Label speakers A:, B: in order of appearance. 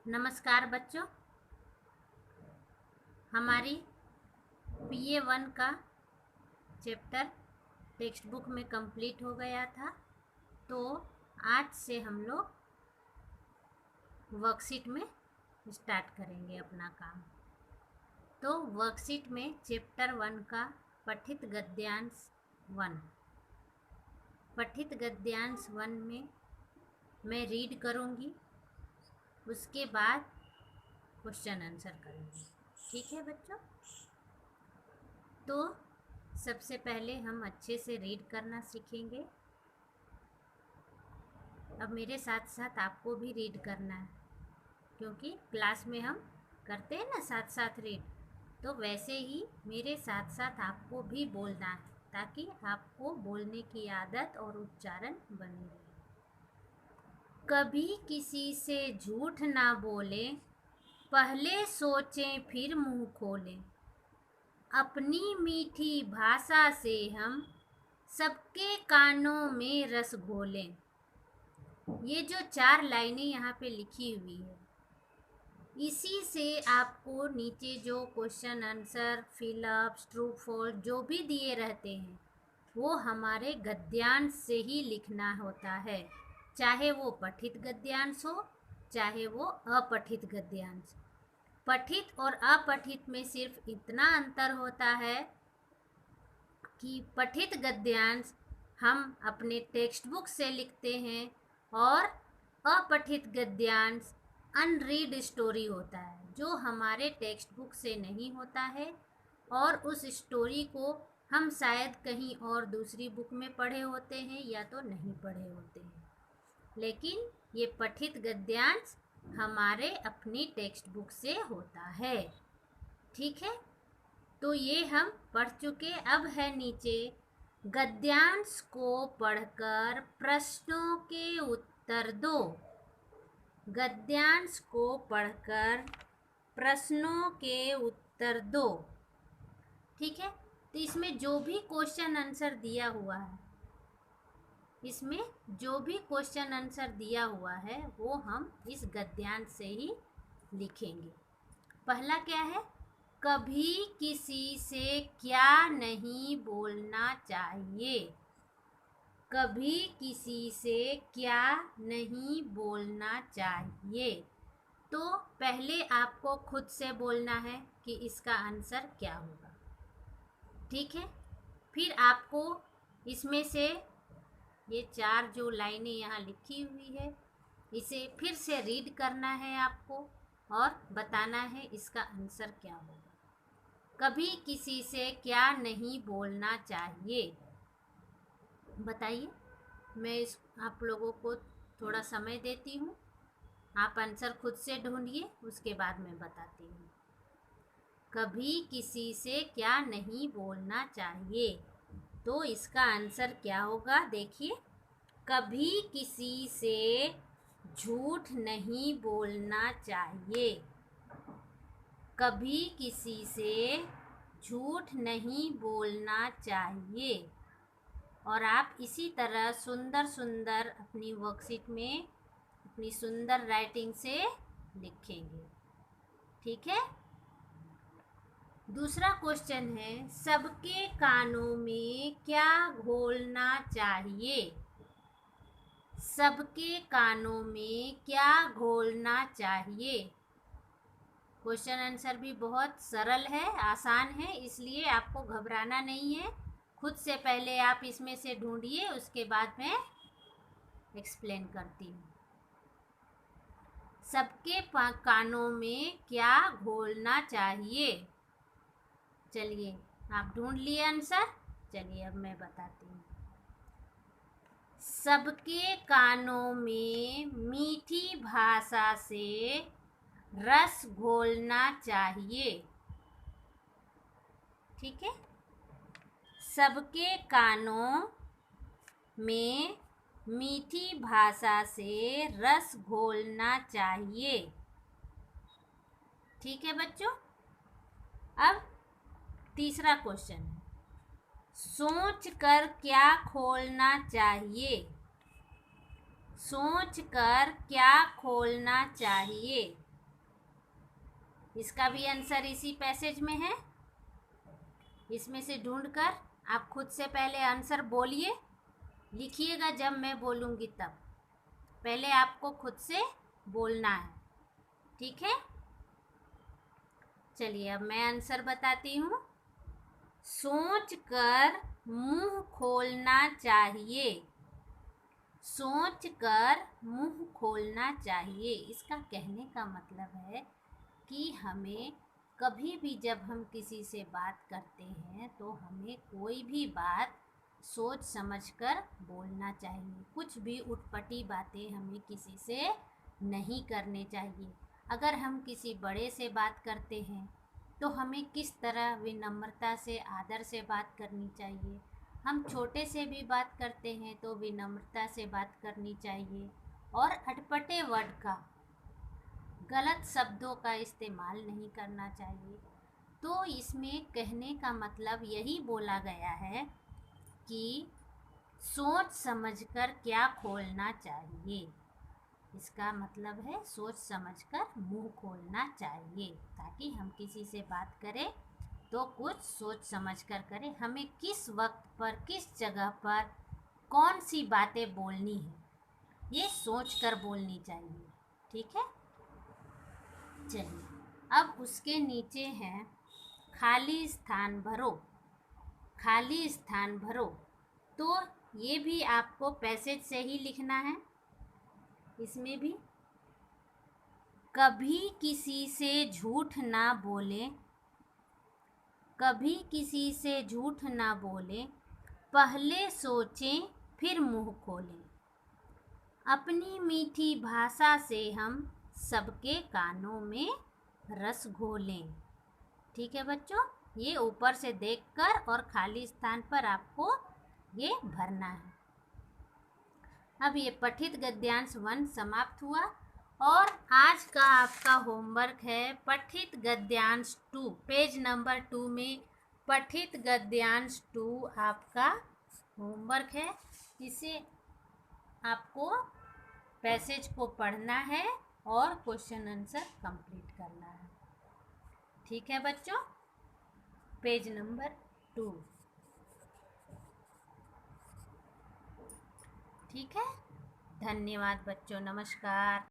A: नमस्कार बच्चों। हमारी PA1 का चैप्टर टेक्स्ट बुक में कंप्लीट हो गया था। तो आज से हम लोग वर्कशीट में स्टार्ट करेंगे अपना काम। तो वर्कशीट में चैप्टर 1 का पठित गद्यांश 1 में मैं रीड करूँगी, उसके बाद क्वेश्चन आंसर करेंगे। ठीक है बच्चों? तो सबसे पहले हम अच्छे से रीड करना सीखेंगे। अब मेरे साथ साथ आपको भी रीड करना है, क्योंकि क्लास में हम करते हैं ना साथ साथ रीड, तो वैसे ही मेरे साथ साथ आपको भी बोलना है, ताकि आपको बोलने की आदत और उच्चारण बनी रहे। कभी किसी से झूठ ना बोले, पहले सोचें फिर मुंह खोलें। अपनी मीठी भाषा से हम सबके कानों में रस घोलें। ये जो 4 लाइनें यहाँ पे लिखी हुई है, इसी से आपको नीचे जो question answer fill up true false जो भी दिए रहते हैं, वो हमारे गद्यांश से ही लिखना होता है। चाहे वो पठित गद्यांश हो, चाहे वो अपठित गद्यांश। पठित और अपठित में सिर्फ इतना अंतर होता है कि पठित गद्यांश हम अपने टेक्स्ट बुक से लिखते हैं और अपठित गद्यांश अनरीड स्टोरी होता है, जो हमारे टेक्स्ट बुक से नहीं होता है और उस स्टोरी को हम शायद कहीं और दूसरी बुक में पढ़े होते हैं या तो नहीं पढ़े होते हैं, लेकिन ये पठित गद्यांश हमारे अपनी टेक्स्ट बुक से होता है। ठीक है? तो ये हम पढ़ चुके। अब है नीचे, गद्यांश को पढ़कर प्रश्नों के उत्तर दो। गद्यांश को पढ़कर प्रश्नों के उत्तर दो। ठीक है? तो इसमें जो भी क्वेश्चन आंसर दिया हुआ है, इसमें जो भी क्वेश्चन आंसर दिया हुआ है वो हम इस गद्यांश से ही लिखेंगे। पहला क्या है? कभी किसी से क्या नहीं बोलना चाहिए। कभी किसी से क्या नहीं बोलना चाहिए। तो पहले आपको खुद से बोलना है कि इसका आंसर क्या होगा। ठीक है? फिर आपको इसमें से ये 4 जो लाइनें यहाँ लिखी हुई है, इसे फिर से रीड करना है आपको और बताना है इसका आंसर क्या होगा। कभी किसी से क्या नहीं बोलना चाहिए, बताइए। मैं आप लोगों को थोड़ा समय देती हूँ, आप आंसर खुद से ढूंढिए, उसके बाद मैं बताती हूँ। कभी किसी से क्या नहीं बोलना चाहिए, तो इसका आंसर क्या होगा? देखिए, कभी किसी से झूठ नहीं बोलना चाहिए। कभी किसी से झूठ नहीं बोलना चाहिए। और आप इसी तरह सुंदर सुंदर अपनी वर्कशीट में अपनी सुंदर राइटिंग से लिखेंगे। ठीक है? दूसरा क्वेश्चन है, सबके कानों में क्या घोलना चाहिए। सबके कानों में क्या घोलना चाहिए। क्वेश्चन आंसर भी बहुत सरल है, आसान है, इसलिए आपको घबराना नहीं है। खुद से पहले आप इसमें से ढूंढिए, उसके बाद मैं एक्सप्लेन करती हूँ। सबके कानों में क्या घोलना चाहिए। चलिए, आप ढूंढ लिए आंसर। चलिए अब मैं बताती हूँ। सबके कानों में मीठी भाषा से रस घोलना चाहिए। ठीक है? सबके कानों में मीठी भाषा से रस घोलना चाहिए। ठीक है बच्चों? अब तीसरा क्वेश्चन है, सोच कर क्या खोलना चाहिए। सोच कर क्या खोलना चाहिए। इसका भी आंसर इसी पैसेज में है। इसमें से ढूंढकर आप खुद से पहले आंसर बोलिए, लिखिएगा जब मैं बोलूँगी तब। पहले आपको खुद से बोलना है, ठीक है। चलिए अब मैं आंसर बताती हूँ। सोच कर मुंह खोलना चाहिए। सोच कर मुंह खोलना चाहिए, इसका कहने का मतलब है कि हमें कभी भी जब हम किसी से बात करते हैं तो हमें कोई भी बात सोच समझकर बोलना चाहिए। कुछ भी उटपटी बातें हमें किसी से नहीं करनी चाहिए। अगर हम किसी बड़े से बात करते हैं तो हमें किस तरह विनम्रता से, आदर से बात करनी चाहिए। हम छोटे से भी बात करते हैं तो विनम्रता से बात करनी चाहिए और अटपटे वर्ड का, गलत शब्दों का इस्तेमाल नहीं करना चाहिए। तो इसमें कहने का मतलब यही बोला गया है कि सोच समझकर क्या खोलना चाहिए। इसका मतलब है सोच समझकर मुंह खोलना चाहिए, ताकि हम किसी से बात करें तो कुछ सोच समझकर करें। हमें किस वक्त पर, किस जगह पर कौन सी बातें बोलनी है, ये सोच कर बोलनी चाहिए, ठीक है। चलिए अब उसके नीचे है खाली स्थान भरो। खाली स्थान भरो, तो ये भी आपको पैसेज से ही लिखना है। इसमें भी कभी किसी से झूठ ना बोले, कभी किसी से झूठ ना बोले, पहले सोचें फिर मुंह खोलें। अपनी मीठी भाषा से हम सबके कानों में रस घोलें। ठीक है बच्चों, ये ऊपर से देखकर और खाली स्थान पर आपको ये भरना है। अब ये पठित गद्यांश 1 समाप्त हुआ और आज का आपका होमवर्क है पठित गद्यांश 2। पेज नंबर 2 में पठित गद्यांश 2 आपका होमवर्क है। इसे आपको पैसेज को पढ़ना है और क्वेश्चन आंसर कंप्लीट करना है। ठीक है बच्चों, पेज नंबर 2। ठीक है, धन्यवाद बच्चों, नमस्कार।